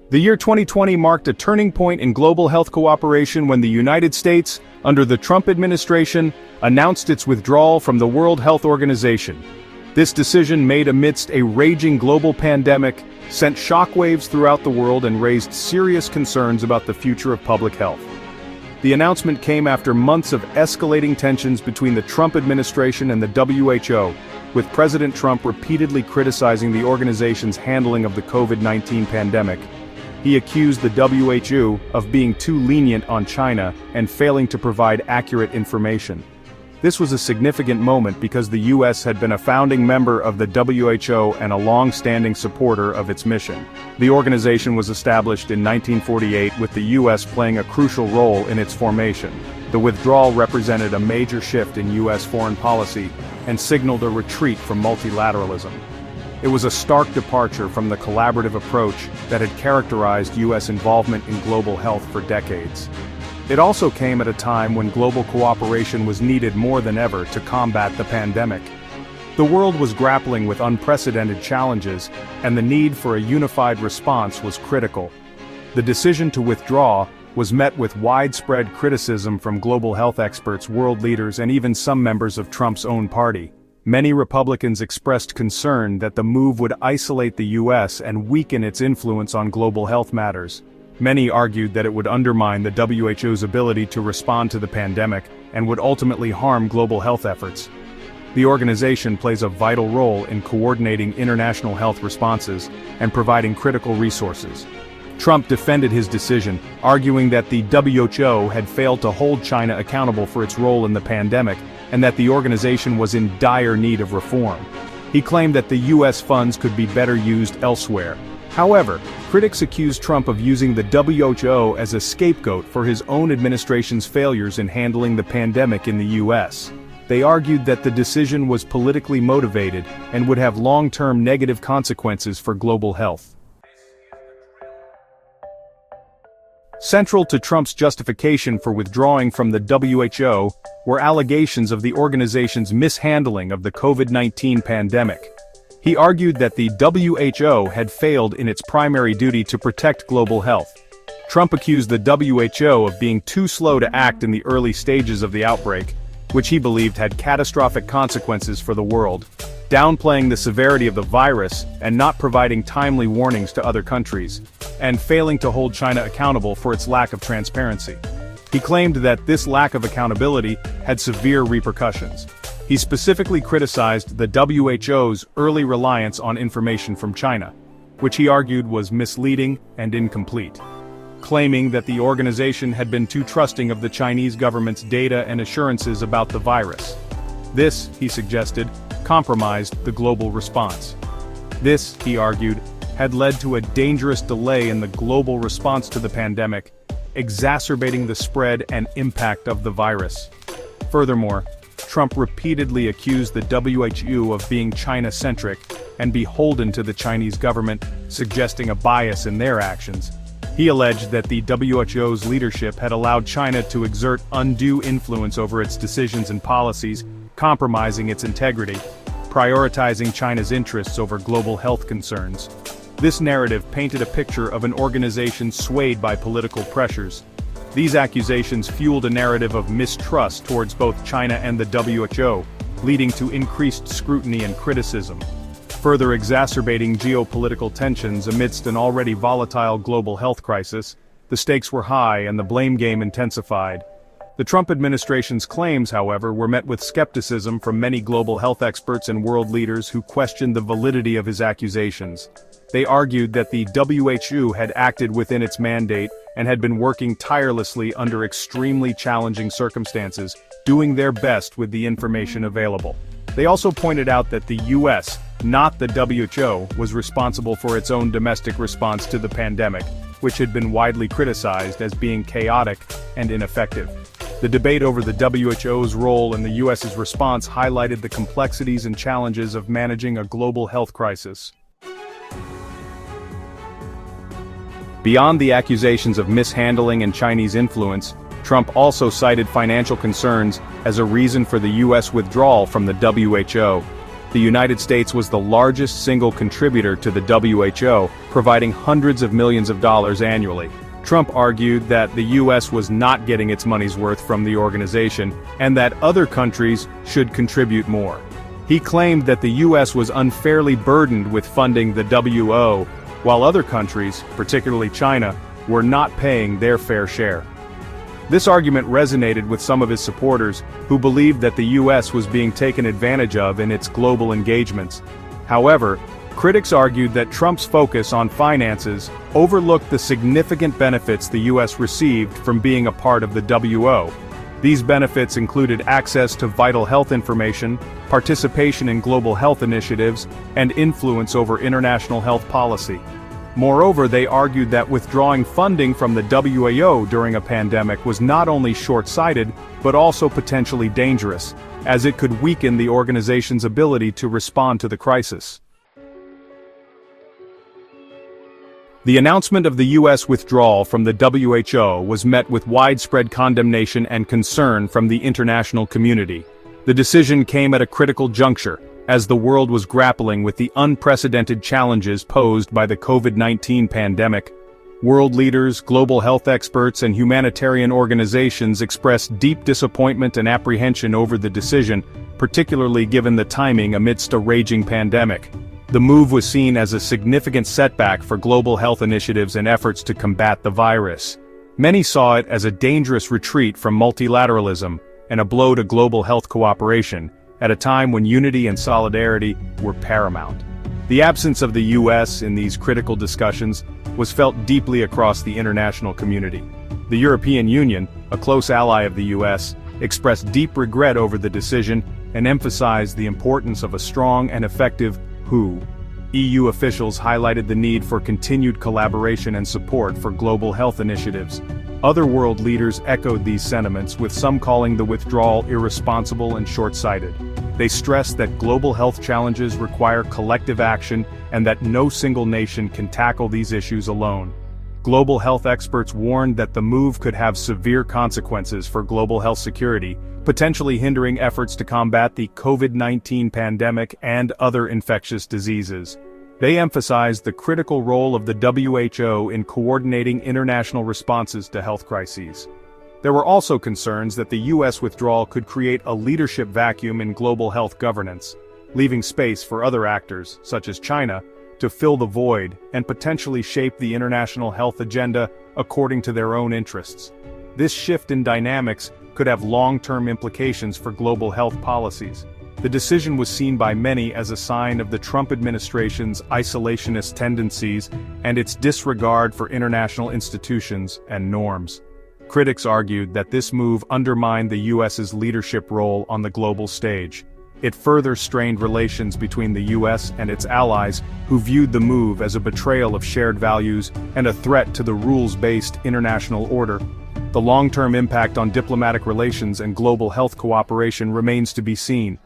The year 2020 marked a turning point in global health cooperation when the United States, under the Trump administration, announced its withdrawal from the World Health Organization. This decision, made amidst a raging global pandemic, sent shockwaves throughout the world and raised serious concerns about the future of public health. The announcement came after months of escalating tensions between the Trump administration and the WHO, with President Trump repeatedly criticizing the organization's handling of the COVID-19 pandemic. He accused the WHO of being too lenient on China and failing to provide accurate information. This was a significant moment because the U.S. had been a founding member of the WHO and a long-standing supporter of its mission. The organization was established in 1948 with the U.S. playing a crucial role in its formation. The withdrawal represented a major shift in U.S. foreign policy and signaled a retreat from multilateralism. It was a stark departure from the collaborative approach that had characterized U.S. involvement in global health for decades. It also came at a time when global cooperation was needed more than ever to combat the pandemic. The world was grappling with unprecedented challenges, and the need for a unified response was critical. The decision to withdraw was met with widespread criticism from global health experts, world leaders, and even some members of Trump's own party. Many Republicans expressed concern that the move would isolate the U.S. and weaken its influence on global health matters. Many argued that it would undermine the WHO's ability to respond to the pandemic and would ultimately harm global health efforts. The organization plays a vital role in coordinating international health responses and providing critical resources. Trump defended his decision, arguing that the WHO had failed to hold China accountable for its role in the pandemic and that the organization was in dire need of reform. He claimed that the U.S. funds could be better used elsewhere. However, critics accused Trump of using the WHO as a scapegoat for his own administration's failures in handling the pandemic in the U.S. They argued that the decision was politically motivated and would have long-term negative consequences for global health. Central to Trump's justification for withdrawing from the WHO were allegations of the organization's mishandling of the COVID-19 pandemic. He argued that the WHO had failed in its primary duty to protect global health. Trump accused the WHO of being too slow to act in the early stages of the outbreak, which he believed had catastrophic consequences for the world, downplaying the severity of the virus and not providing timely warnings to other countries, and failing to hold China accountable for its lack of transparency. He claimed that this lack of accountability had severe repercussions. He specifically criticized the WHO's early reliance on information from China, which he argued was misleading and incomplete, claiming that the organization had been too trusting of the Chinese government's data and assurances about the virus. This, he suggested, compromised the global response. This, he argued, had led to a dangerous delay in the global response to the pandemic, exacerbating the spread and impact of the virus. Furthermore, Trump repeatedly accused the WHO of being China-centric and beholden to the Chinese government, suggesting a bias in their actions. He alleged that the WHO's leadership had allowed China to exert undue influence over its decisions and policies, compromising its integrity, prioritizing China's interests over global health concerns. This narrative painted a picture of an organization swayed by political pressures. These accusations fueled a narrative of mistrust towards both China and the WHO, leading to increased scrutiny and criticism, further exacerbating geopolitical tensions amidst an already volatile global health crisis. The stakes were high and the blame game intensified. The Trump administration's claims, however, were met with skepticism from many global health experts and world leaders who questioned the validity of his accusations. They argued that the WHO had acted within its mandate and had been working tirelessly under extremely challenging circumstances, doing their best with the information available. They also pointed out that the U.S., not the WHO, was responsible for its own domestic response to the pandemic, which had been widely criticized as being chaotic and ineffective. The debate over the WHO's role in the U.S.'s response highlighted the complexities and challenges of managing a global health crisis. Beyond the accusations of mishandling and Chinese influence, Trump also cited financial concerns as a reason for the U.S. withdrawal from the WHO. The United States was the largest single contributor to the WHO, providing hundreds of millions of dollars annually. Trump argued that the U.S. was not getting its money's worth from the organization, and that other countries should contribute more. He claimed that the U.S. was unfairly burdened with funding the WHO, while other countries, particularly China, were not paying their fair share. This argument resonated with some of his supporters, who believed that the U.S. was being taken advantage of in its global engagements. However, critics argued that Trump's focus on finances overlooked the significant benefits the U.S. received from being a part of the WHO. These benefits included access to vital health information, participation in global health initiatives, and influence over international health policy. Moreover, they argued that withdrawing funding from the WHO during a pandemic was not only short-sighted, but also potentially dangerous, as it could weaken the organization's ability to respond to the crisis. The announcement of the U.S. withdrawal from the WHO was met with widespread condemnation and concern from the international community. The decision came at a critical juncture, as the world was grappling with the unprecedented challenges posed by the COVID-19 pandemic. World leaders, global health experts, and humanitarian organizations expressed deep disappointment and apprehension over the decision, particularly given the timing amidst a raging pandemic. The move was seen as a significant setback for global health initiatives and efforts to combat the virus. Many saw it as a dangerous retreat from multilateralism and a blow to global health cooperation, at a time when unity and solidarity were paramount. The absence of the U.S. in these critical discussions was felt deeply across the international community. The European Union, a close ally of the U.S., expressed deep regret over the decision and emphasized the importance of a strong and effective WHO. EU officials highlighted the need for continued collaboration and support for global health initiatives. Other world leaders echoed these sentiments, with some calling the withdrawal irresponsible and short-sighted. They stressed that global health challenges require collective action and that no single nation can tackle these issues alone. Global health experts warned that the move could have severe consequences for global health security, potentially hindering efforts to combat the COVID-19 pandemic and other infectious diseases. They emphasized the critical role of the WHO in coordinating international responses to health crises. There were also concerns that the U.S. withdrawal could create a leadership vacuum in global health governance, leaving space for other actors, such as China, to fill the void and potentially shape the international health agenda according to their own interests. This shift in dynamics could have long-term implications for global health policies. The decision was seen by many as a sign of the Trump administration's isolationist tendencies and its disregard for international institutions and norms. Critics argued that this move undermined the U.S.'s leadership role on the global stage. It further strained relations between the U.S. and its allies, who viewed the move as a betrayal of shared values and a threat to the rules-based international order. The long-term impact on diplomatic relations and global health cooperation remains to be seen,